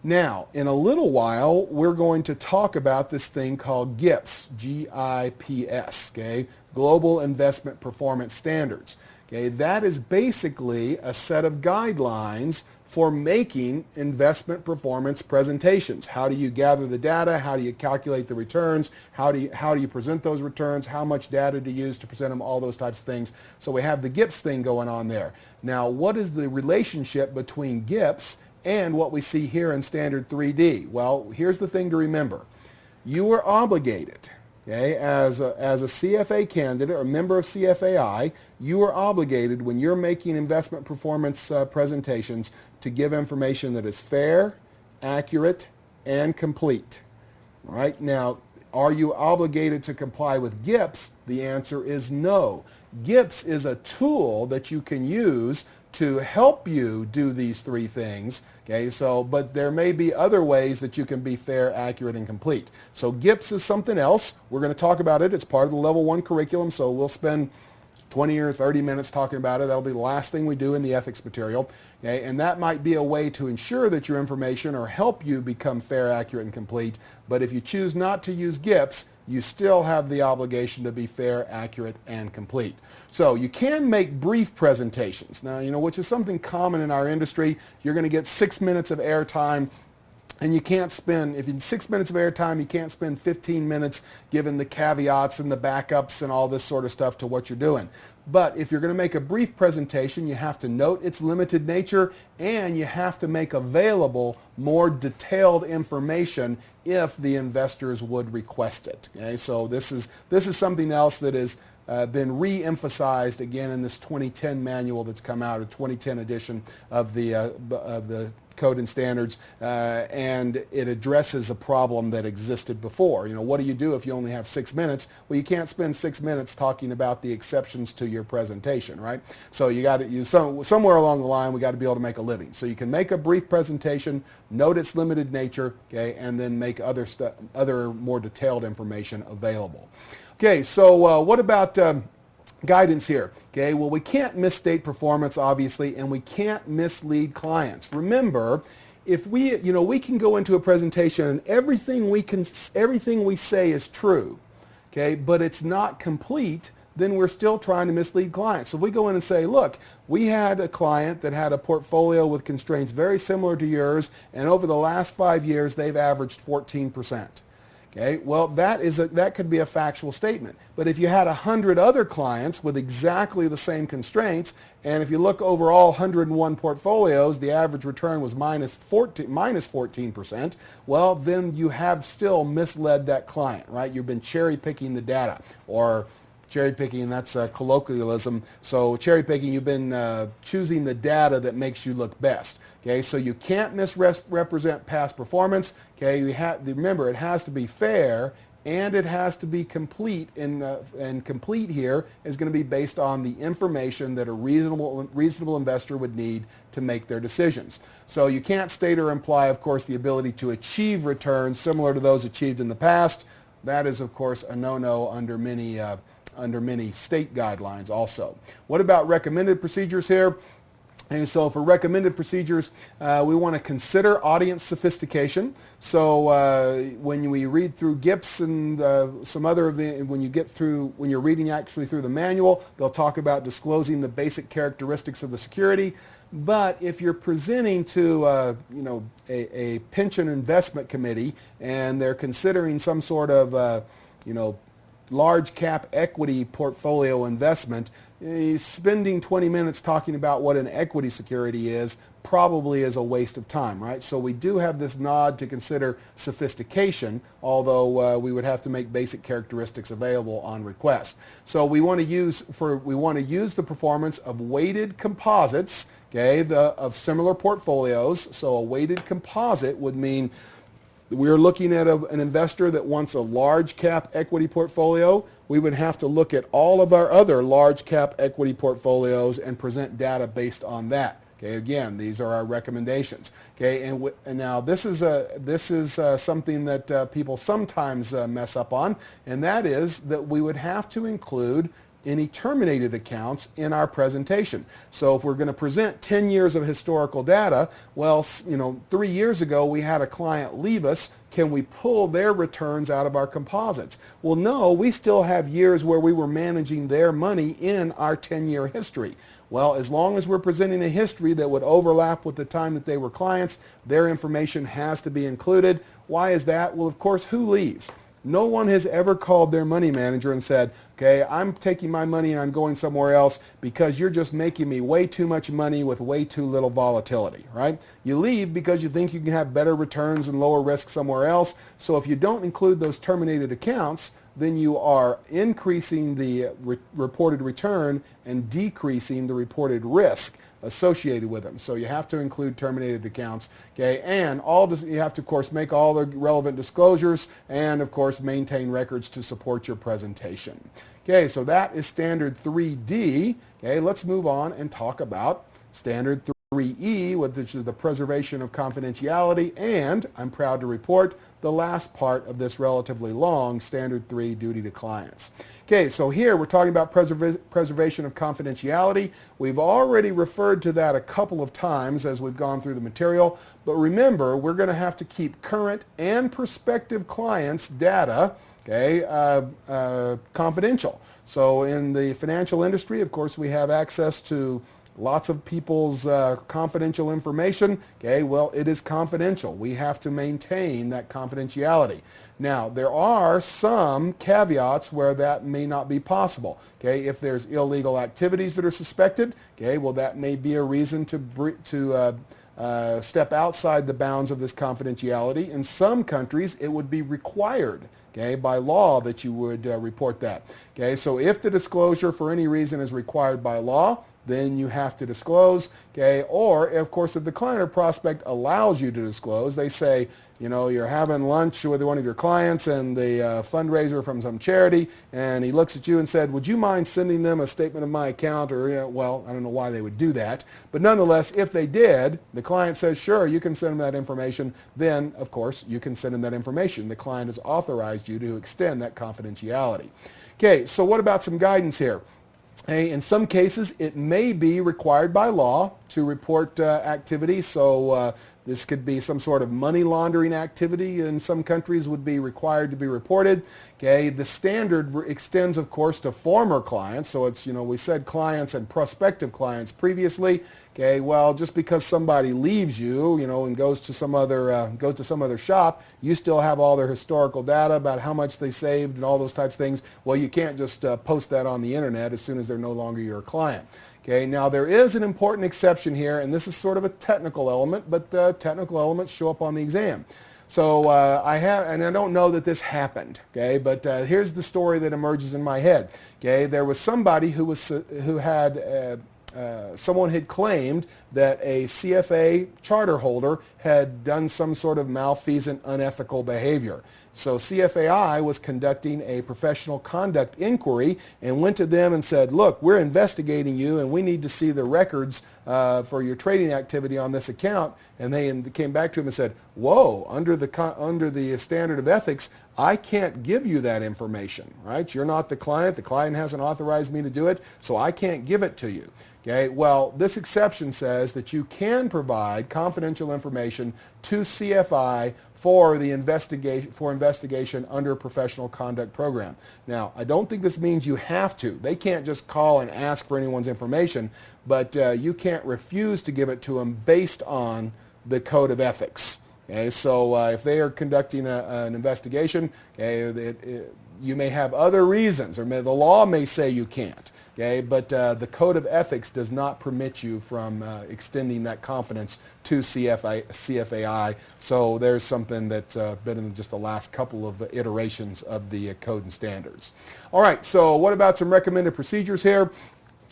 Now, in a little while, we're going to talk about this thing called GIPS, G-I-P-S. Okay, Global Investment Performance Standards. Okay, that is basically a set of guidelines for making investment performance presentations. How do you gather the data? How do you calculate the returns? How do you present those returns? How much data to use to present them? All those types of things. So we have the GIPS thing going on there. Now, what is the relationship between GIPS and what we see here in Standard 3D? Well, here's the thing to remember. You are obligated, okay, as a CFA candidate or member of CFAI, you are obligated when you're making investment performance presentations to give information that is fair, accurate, and complete. All right, now, are you obligated to comply with GIPS? The answer is no. GIPS is a tool that you can use to help you do these three things, okay, but there may be other ways that you can be fair, accurate, and complete. So GIPS is something else. We're going to talk about it. It's part of the Level 1 curriculum, so we'll spend 20 or 30 minutes talking about it. That'll be the last thing we do in the ethics material. Okay? And that might be a way to ensure that your information or help you become fair, accurate, and complete. But if you choose not to use GIPS, you still have the obligation to be fair, accurate, and complete. So you can make brief presentations. Now, which is something common in our industry. You're going to get 6 minutes of airtime. And you can't spend, if in 6 minutes of airtime, you can't spend 15 minutes giving the caveats and the backups and all this sort of stuff to what you're doing. But if you're going to make a brief presentation, you have to note its limited nature, and you have to make available more detailed information if the investors would request it. Okay? So this is something else that has been re-emphasized again in this 2010 manual that's come out, a 2010 edition of the Code and Standards, and it addresses a problem that existed before. What do you do if you only have 6 minutes? Well, you can't spend 6 minutes talking about the exceptions to your presentation, right? So somewhere along the line, we got to be able to make a living. So you can make a brief presentation, note its limited nature, okay, and then make other more detailed information available. Okay, so what about guidance here. Okay, well, we can't misstate performance, obviously, and we can't mislead clients. Remember, if we can go into a presentation and everything we say is true, okay, but it's not complete, then we're still trying to mislead clients. So if we go in and say, look, we had a client that had a portfolio with constraints very similar to yours, and over the last 5 years, they've averaged 14%. Okay, well, that could be a factual statement. But if you had 100 other clients with exactly the same constraints, and if you look over all 101 portfolios, the average return was minus 14%, well, then you have still misled that client, right? You've been cherry picking the data, or cherry picking, that's a colloquialism. So cherry picking, you've been choosing the data that makes you look best. Okay, so you can't misrepresent past performance. Okay, remember, it has to be fair and it has to be complete. And complete here is going to be based on the information that a reasonable investor would need to make their decisions. So you can't state or imply, of course, the ability to achieve returns similar to those achieved in the past. That is, of course, a no-no under many state guidelines also. What about recommended procedures here? And so for recommended procedures, we want to consider audience sophistication. So when we read through GIPS and some other of the, when you're reading actually through the manual, they'll talk about disclosing the basic characteristics of the security. But if you're presenting to a pension investment committee and they're considering some sort of large cap equity portfolio investment, spending 20 minutes talking about what an equity security is probably is a waste of time, right? So we do have this nod to consider sophistication, although we would have to make basic characteristics available on request. So we want to use the performance of weighted composites, okay, of similar portfolios. So a weighted composite would mean we're looking at an investor that wants a large cap equity portfolio. We would have to look at all of our other large cap equity portfolios and present data based on that. Okay, again, these are our recommendations. Okay, and now this is something that people sometimes mess up on, and that is that we would have to include any terminated accounts in our presentation. So if we're going to present 10 years of historical data, well, 3 years ago we had a client leave us. Can we pull their returns out of our composites? Well, no, we still have years where we were managing their money in our 10-year history. Well, as long as we're presenting a history that would overlap with the time that they were clients, their information has to be included. Why is that? Well, of course, who leaves? No one has ever called their money manager and said, okay, I'm taking my money and I'm going somewhere else because you're just making me way too much money with way too little volatility, right? You leave because you think you can have better returns and lower risk somewhere else. So if you don't include those terminated accounts, then you are increasing the reported return and decreasing the reported risk associated with them. So you have to include terminated accounts, okay, and you have to, of course, make all the relevant disclosures and, of course, maintain records to support your presentation. Okay, so that is standard 3D. Okay, let's move on and talk about standard 3E, which is the preservation of confidentiality, and I'm proud to report the last part of this relatively long standard 3 duty to clients. Okay, so here we're talking about preservation of confidentiality. We've already referred to that a couple of times as we've gone through the material, but remember, we're going to have to keep current and prospective clients' data, okay, confidential. So in the financial industry, of course, we have access to lots of people's confidential information. Okay, well, it is confidential. We have to maintain that confidentiality. Now, there are some caveats where that may not be possible. Okay, if there's illegal activities that are suspected, okay, well, that may be a reason to step outside the bounds of this confidentiality. In some countries, it would be required, okay, by law that you would report that. Okay, so if the disclosure for any reason is required by law, then you have to disclose, okay? Or, of course, if the client or prospect allows you to disclose, they say, you're having lunch with one of your clients and the fundraiser from some charity, and he looks at you and said, would you mind sending them a statement of my account? Or, well, I don't know why they would do that. But nonetheless, if they did, the client says, sure, you can send them that information. Then, of course, you can send them that information. The client has authorized you to extend that confidentiality. Okay, so what about some guidance here? Hey, in some cases, it may be required by law to report activity. So this could be some sort of money laundering activity in some countries would be required to be reported. Okay, the standard extends, of course, to former clients. So it's, we said clients and prospective clients previously. Okay, well, just because somebody leaves you, and goes to some other shop, you still have all their historical data about how much they saved and all those types of things. Well, you can't just post that on the internet as soon as they're no longer your client. Okay, now there is an important exception here, and this is sort of a technical element, but technical elements show up on the exam. So and I don't know that this happened, okay, but here's the story that emerges in my head. Okay, there was somebody someone had claimed that a CFA charter holder had done some sort of malfeasant, unethical behavior. So CFAI was conducting a professional conduct inquiry and went to them and said, look, we're investigating you and we need to see the records for your trading activity on this account. And they came back to him and said, whoa, under the standard of ethics, I can't give you that information, right? You're not the client. The client hasn't authorized me to do it, so I can't give it to you. Okay, well, this exception says that you can provide confidential information to CFI for investigation under a professional conduct program. Now, I don't think this means you have to. They can't just call and ask for anyone's information, but you can't refuse to give it to them based on the code of ethics. Okay, so if they are conducting an investigation, okay, you may have other reasons, or the law may say you can't. Okay, but the code of ethics does not permit you from extending that confidence to CFAI. So there's something that's been in just the last couple of iterations of the code and standards. All right, so what about some recommended procedures here?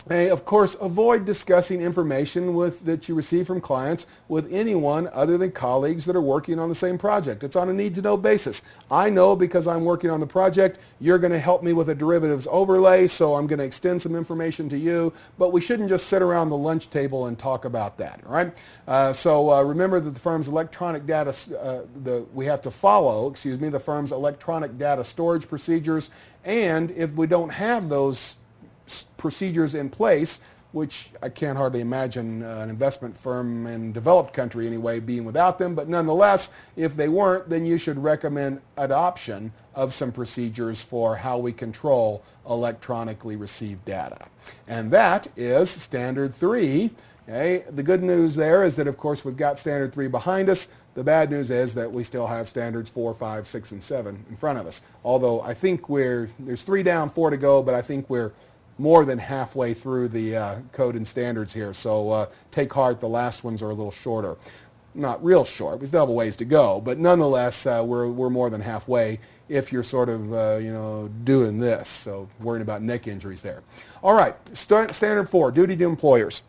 Of course, avoid discussing information that you receive from clients with anyone other than colleagues that are working on the same project. It's on a need-to-know basis. I know because I'm working on the project, you're going to help me with a derivatives overlay, so I'm going to extend some information to you, but we shouldn't just sit around the lunch table and talk about that, all right? So remember that the firm's electronic data, we have to follow, the firm's electronic data storage procedures, and if we don't have those procedures in place, which I can't hardly imagine an investment firm in developed country anyway being without them, but nonetheless, if they weren't, then you should recommend adoption of some procedures for how we control electronically received data. And that is Standard 3. Okay? The good news there is that, of course, we've got Standard 3 behind us. The bad news is that we still have Standards 4, 5, 6, and 7 in front of us. Although I think there's 3 down, 4 to go, but I think we're more than halfway through the code and standards here. So take heart, the last ones are a little shorter. Not real short, we still have a ways to go, but nonetheless, we're more than halfway if you're sort of, doing this. So worrying about neck injuries there. All right, Standard 4, duty to employers.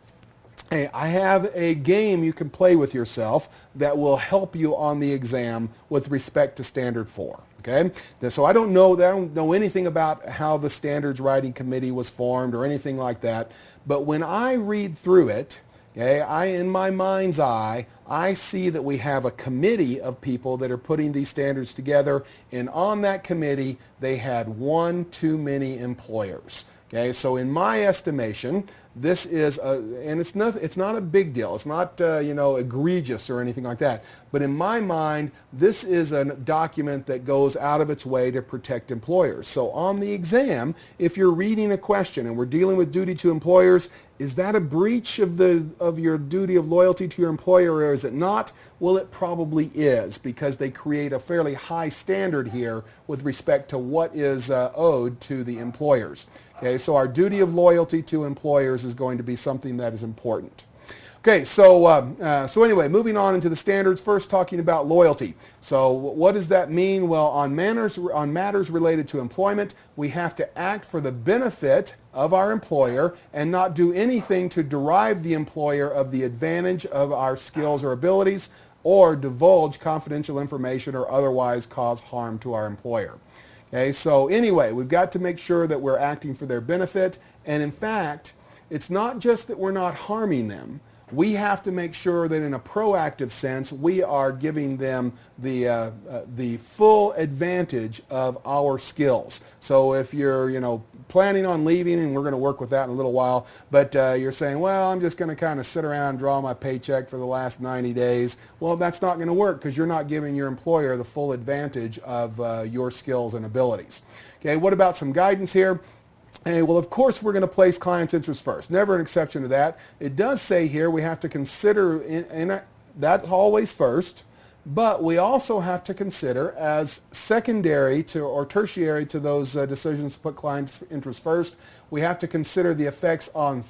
Hey, I have a game you can play with yourself that will help you on the exam with respect to Standard 4. Okay, so I don't know anything about how the standards writing committee was formed or anything like that, but when I read through it, okay, in my mind's eye, I see that we have a committee of people that are putting these standards together, and on that committee, they had one too many employers. Okay, so in my estimation, this is and it's not a big deal. It's not egregious or anything like that. But in my mind, this is a document that goes out of its way to protect employers. So on the exam, if you're reading a question and we're dealing with duty to employers, is that a breach of your duty of loyalty to your employer, or is it not? Well, it probably is, because they create a fairly high standard here with respect to what is owed to the employers. Okay, so our duty of loyalty to employers is going to be something that is important. Okay, so anyway, moving on into the standards, first talking about loyalty. So what does that mean? Well, on matters related to employment, we have to act for the benefit of our employer and not do anything to derive the employer of the advantage of our skills or abilities, or divulge confidential information or otherwise cause harm to our employer. Okay, so anyway, we've got to make sure that we're acting for their benefit, and in fact, it's not just that we're not harming them. we have to make sure that in a proactive sense, we are giving them the full advantage of our skills. So if you're, planning on leaving, and we're going to work with that in a little while, but you're saying, well, I'm just going to kind of sit around and draw my paycheck for the last 90 days. Well, that's not going to work because you're not giving your employer the full advantage of your skills and abilities. Okay, what about some guidance here? Hey, well, of course, we're going to place clients' interest first. Never an exception to that. It does say here we have to consider that always first, but we also have to consider as secondary to or tertiary to those decisions to put clients' interest first, we have to consider the effects on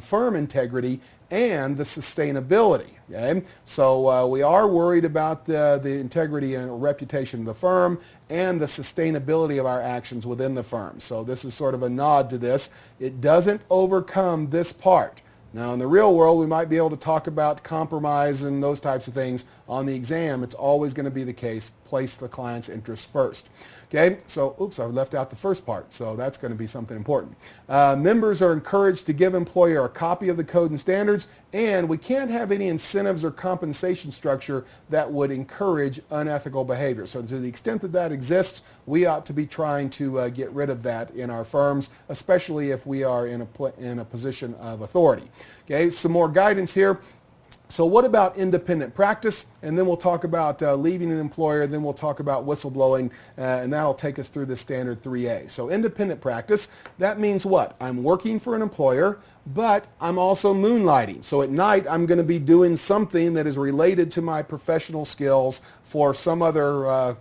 firm integrity and the sustainability. Okay? So we are worried about the integrity and reputation of the firm and the sustainability of our actions within the firm. So this is sort of a nod to this. It doesn't overcome this part. Now, in the real world, we might be able to talk about compromise and those types of things. On the exam, it's always going to be the case. Place the client's interest first. Okay, so, oops, I left out the first part, so that's going to be something important. Members are encouraged to give employer a copy of the code and standards, and we can't have any incentives or compensation structure that would encourage unethical behavior. So to the extent that that exists, we ought to be trying to get rid of that in our firms, especially if we are in a position of authority. Okay, some more guidance here. So what about independent practice? And then we'll talk about leaving an employer, then we'll talk about whistleblowing, and that'll take us through the standard 3A. So independent practice, that means what? I'm working for an employer, but I'm also moonlighting. So at night, I'm going to be doing something that is related to my professional skills for some other,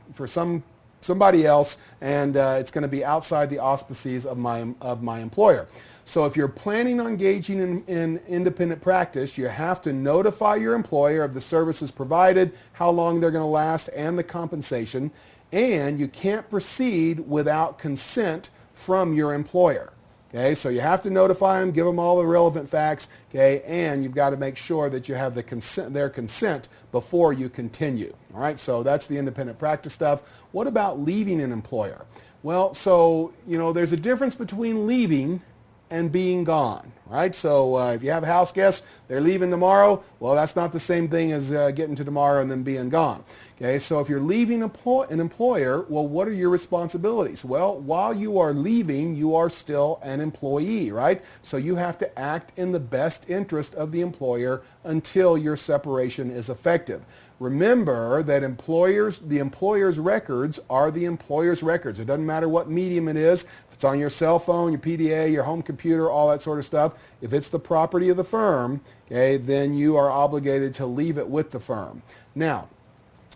somebody else, and it's going to be outside the auspices of my employer. So if you're planning on engaging in independent practice, you have to notify your employer of the services provided, how long they're going to last, and the compensation. And you can't proceed without consent from your employer. Okay, so you have to notify them, give them all the relevant facts, okay, and you've got to make sure that you have their consent before you continue. All right, so that's the independent practice stuff. What about leaving an employer? Well, so, there's a difference between leaving and being gone, right? So if you have house guests, they're leaving tomorrow, well, that's not the same thing as getting to tomorrow and then being gone. Okay, so if you're leaving an employer, well, what are your responsibilities? Well, while you are leaving, you are still an employee, right? So you have to act in the best interest of the employer until your separation is effective. Remember that the employer's records are the employer's records. It doesn't matter what medium it is. If it's on your cell phone, your PDA, your home computer, all that sort of stuff. If it's the property of the firm, okay, then you are obligated to leave it with the firm. Now,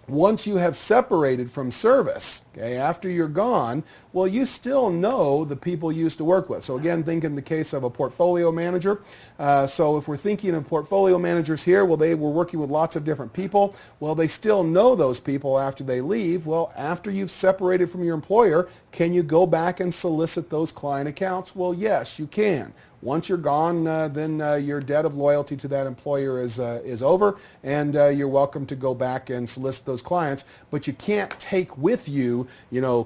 once you have separated from service, okay, after you're gone, well, you still know the people you used to work with. So again, think in the case of a portfolio manager. So if we're thinking of portfolio managers here, well, they were working with lots of different people. Well, they still know those people after they leave. Well, after you've separated from your employer, can you go back and solicit those client accounts? Well, yes, you can. Once you're gone, then your debt of loyalty to that employer is over, and you're welcome to go back and solicit those clients. But you can't take with you,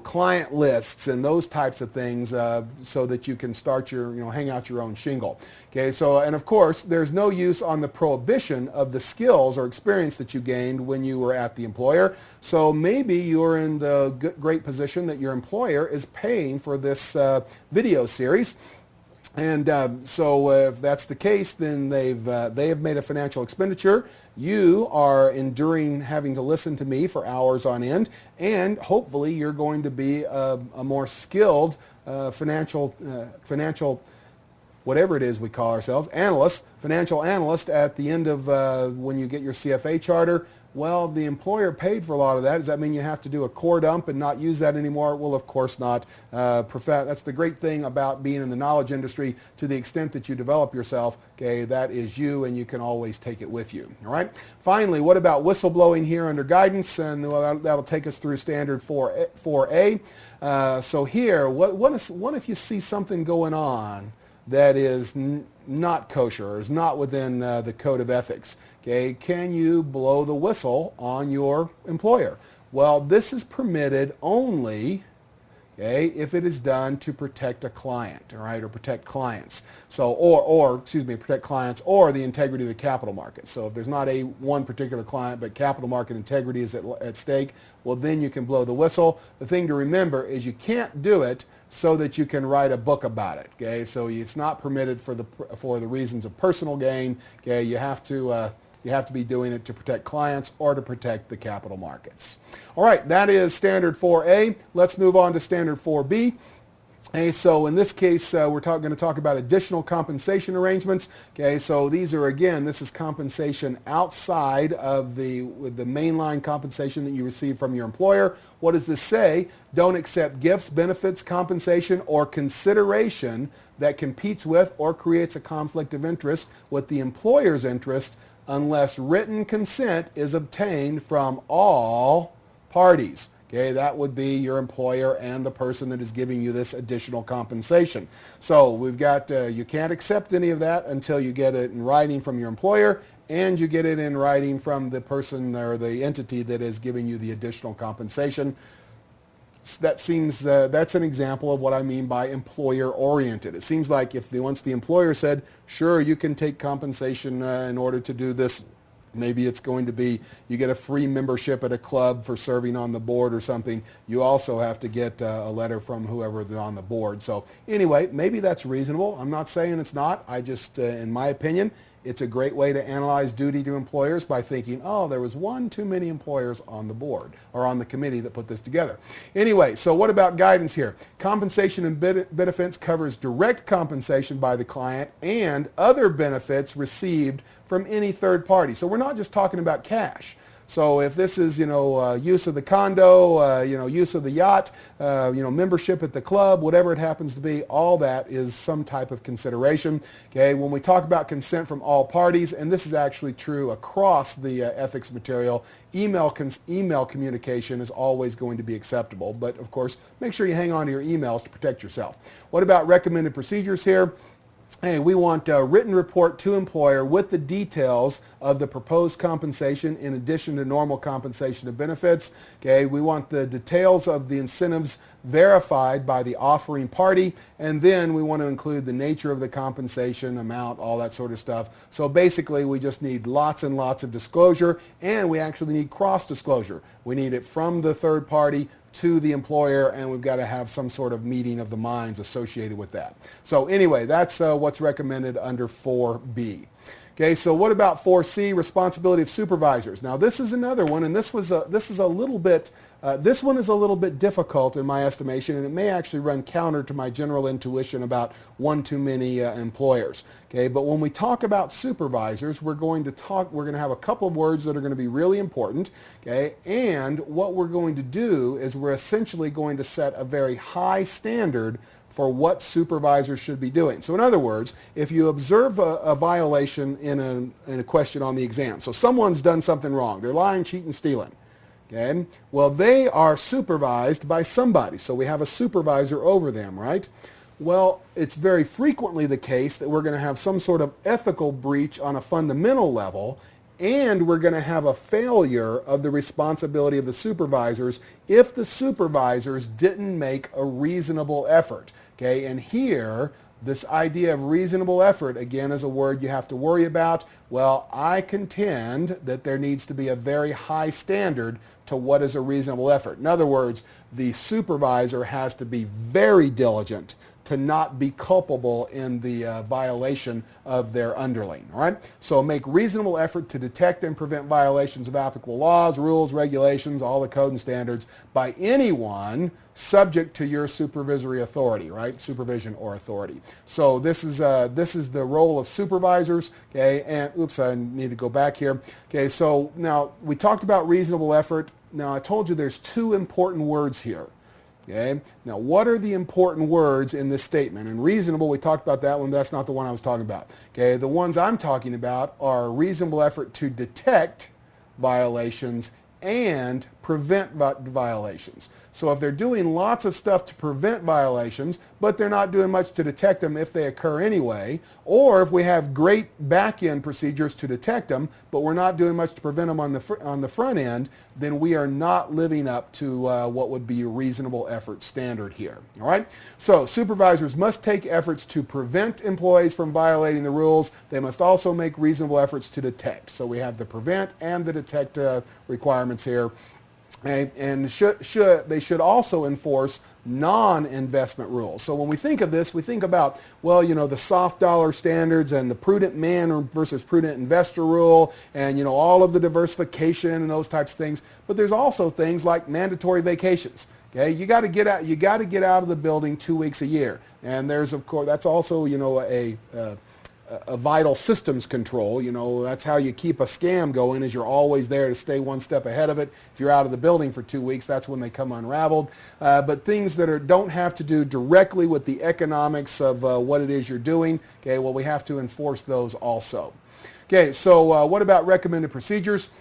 client lists and those types of things so that you can start hang out your own shingle. Okay, so, and of course, there's no use on the prohibition of the skills or experience that you gained when you were at the employer. So maybe you're in the great position that your employer is paying for this video series. And so if that's the case, then they have made a financial expenditure. You are enduring having to listen to me for hours on end, and hopefully you're going to be a more skilled financial, whatever it is we call ourselves, financial analyst at the end of when you get your CFA charter. Well, the employer paid for a lot of that. Does that mean you have to do a core dump and not use that anymore? Well, of course not. That's the great thing about being in the knowledge industry. To the extent that you develop yourself, okay, that is you, and you can always take it with you. All right. Finally, what about whistleblowing here under guidance? And that'll take us through standard 4A. So here, what if you see something going on that is not kosher or is not within the code of ethics? Okay, can you blow the whistle on your employer? Well, this is permitted only okay, if it is done to protect a client, all right, or protect clients. So, or protect clients or the integrity of the capital market. So if there's not one particular client, but capital market integrity is at stake, well, then you can blow the whistle. The thing to remember is you can't do it so that you can write a book about it, okay? So it's not permitted for the reasons of personal gain, okay? You have to be doing it to protect clients or to protect the capital markets. All right, that is Standard 4A. Let's move on to Standard 4B. Okay, so in this case, we're going to talk about additional compensation arrangements. Okay, so these are, again, this is compensation outside of the mainline compensation that you receive from your employer. What does this say? Don't accept gifts, benefits, compensation, or consideration that competes with or creates a conflict of interest with the employer's interest unless written consent is obtained from all parties. Okay, that would be your employer and the person that is giving you this additional compensation. So we've got, you can't accept any of that until you get it in writing from your employer and you get it in writing from the person or the entity that is giving you the additional compensation. That seems, that's an example of what I mean by employer-oriented. It seems like once the employer said, sure, you can take compensation in order to do this, maybe it's going to be you get a free membership at a club for serving on the board or something. You also have to get a letter from whoever is on the board. So anyway, maybe that's reasonable. I'm not saying it's not. I just, in my opinion, it's a great way to analyze duty to employers by thinking, oh, there was one too many employers on the board or on the committee that put this together. Anyway, so what about guidance here? Compensation and benefits covers direct compensation by the client and other benefits received from any third party. So we're not just talking about cash. So if this is, use of the condo, use of the yacht, membership at the club, whatever it happens to be, all that is some type of consideration. Okay, when we talk about consent from all parties, and this is actually true across the ethics material, email communication is always going to be acceptable. But of course, make sure you hang on to your emails to protect yourself. What about recommended procedures here? Hey, we want a written report to employer with the details of the proposed compensation in addition to normal compensation and benefits. Okay, we want the details of the incentives verified by the offering party, and then we want to include the nature of the compensation, amount, all that sort of stuff. So basically, we just need lots and lots of disclosure, and we actually need cross-disclosure. We need it from the third party to the employer, and we've got to have some sort of meeting of the minds associated with that. So anyway, that's what's recommended under 4B. Okay, so what about 4C, responsibility of supervisors? Now this is another one, and this one is a little bit difficult in my estimation, and it may actually run counter to my general intuition about one too many employers. Okay, but when we talk about supervisors, we're going to have a couple of words that are going to be really important. Okay, and what we're going to do is we're essentially going to set a very high standard for what supervisors should be doing. So in other words, if you observe a violation in a question on the exam, so someone's done something wrong, they're lying, cheating, stealing, okay? Well, they are supervised by somebody, so we have a supervisor over them, right? Well, it's very frequently the case that we're going to have some sort of ethical breach on a fundamental level, and we're going to have a failure of the responsibility of the supervisors if the supervisors didn't make a reasonable effort. Okay, and here, this idea of reasonable effort, again, is a word you have to worry about. Well, I contend that there needs to be a very high standard to what is a reasonable effort. In other words, the supervisor has to be very diligent to not be culpable in the violation of their underling, all right? So make reasonable effort to detect and prevent violations of applicable laws, rules, regulations, all the code and standards by anyone subject to your supervisory authority, right? Supervision or authority. So this is the role of supervisors, okay? And oops, I need to go back here. Okay, so now we talked about reasonable effort. Now I told you there's two important words here. Okay. Now, what are the important words in this statement? And reasonable, we talked about that one. That's not the one I was talking about. Okay. The ones I'm talking about are reasonable effort to detect violations and prevent violations. So if they're doing lots of stuff to prevent violations, but they're not doing much to detect them if they occur anyway, or if we have great back-end procedures to detect them, but we're not doing much to prevent them on the front end, then we are not living up to what would be a reasonable effort standard here. All right? So supervisors must take efforts to prevent employees from violating the rules. They must also make reasonable efforts to detect. So we have the prevent and the detect requirements here. And they should also enforce non-investment rules. So when we think of this, we think about, well, the soft dollar standards and the prudent man versus prudent investor rule and, all of the diversification and those types of things. But there's also things like mandatory vacations. Okay, you got to get out. You got to get out of the building 2 weeks a year. And there's, of course, that's also, a vital systems control. That's how you keep a scam going, is you're always there to stay one step ahead of it. If you're out of the building for 2 weeks, that's when they come unraveled. But things that don't have to do directly with the economics of what it is you're doing, okay, well, we have to enforce those also. Okay, so what about recommended procedures?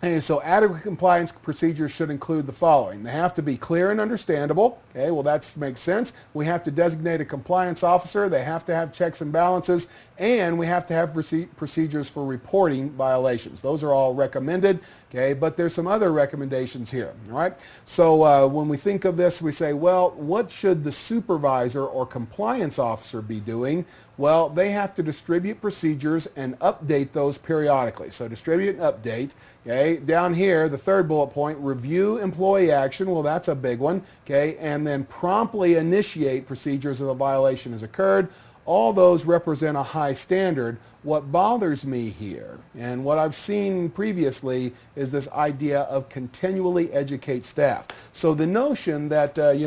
And so adequate compliance procedures should include the following. They have to be clear and understandable. Okay, well, that makes sense. We have to designate a compliance officer. They have to have checks and balances. And we have to have procedures for reporting violations. Those are all recommended. Okay, but there's some other recommendations here. All right. So when we think of this, we say, well, what should the supervisor or compliance officer be doing? Well, they have to distribute procedures and update those periodically. So distribute and update. Okay, down here, the third bullet point, review employee action. Well, that's a big one. Okay, and then promptly initiate procedures if a violation has occurred. All those represent a high standard. What bothers me here, and what I've seen previously, is this idea of continually educate staff. So the notion that there's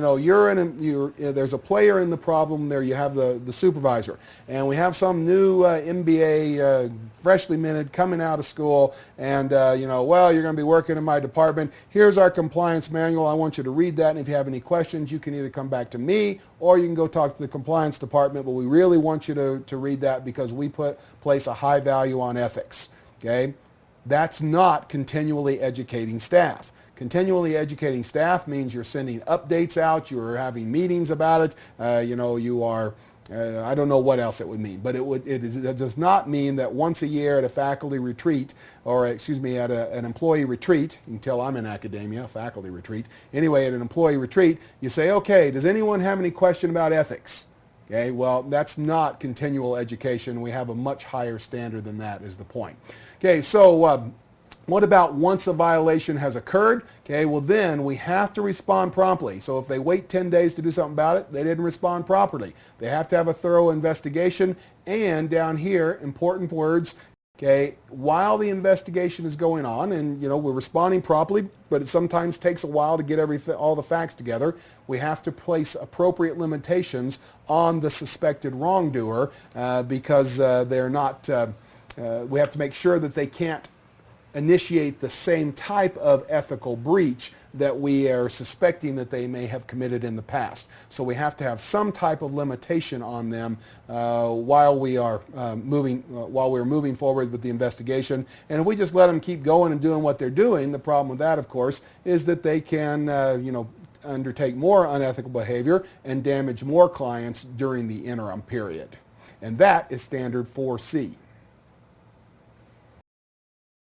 a player in the problem there. You have the supervisor, and we have some new MBA, freshly minted, coming out of school, and well, you're going to be working in my department. Here's our compliance manual. I want you to read that, and if you have any questions, you can either come back to me or you can go talk to the compliance department. But we really want you to read that because we place a high value on ethics. Okay, that's not continually educating staff. Continually educating staff means you're sending updates out, you're having meetings about it, you are, I don't know what else it would mean, but it does not mean that once a year at a faculty retreat, or at an employee retreat, you can tell I'm in academia, faculty retreat, anyway, at an employee retreat, you say, okay, does anyone have any question about ethics? Okay, well, that's not continual education. We have a much higher standard than that, is the point. Okay, so what about once a violation has occurred? Okay, well then we have to respond promptly. So if they wait 10 days to do something about it, they didn't respond properly. They have to have a thorough investigation. And down here, important words, okay, while the investigation is going on, and we're responding properly, but it sometimes takes a while to get all the facts together, we have to place appropriate limitations on the suspected wrongdoer because they're not, we have to make sure that they can't initiate the same type of ethical breach that we are suspecting that they may have committed in the past. So we have to have some type of limitation on them while we're moving forward with the investigation. And if we just let them keep going and doing what they're doing, the problem with that, of course, is that they can undertake more unethical behavior and damage more clients during the interim period. And that is standard 4C.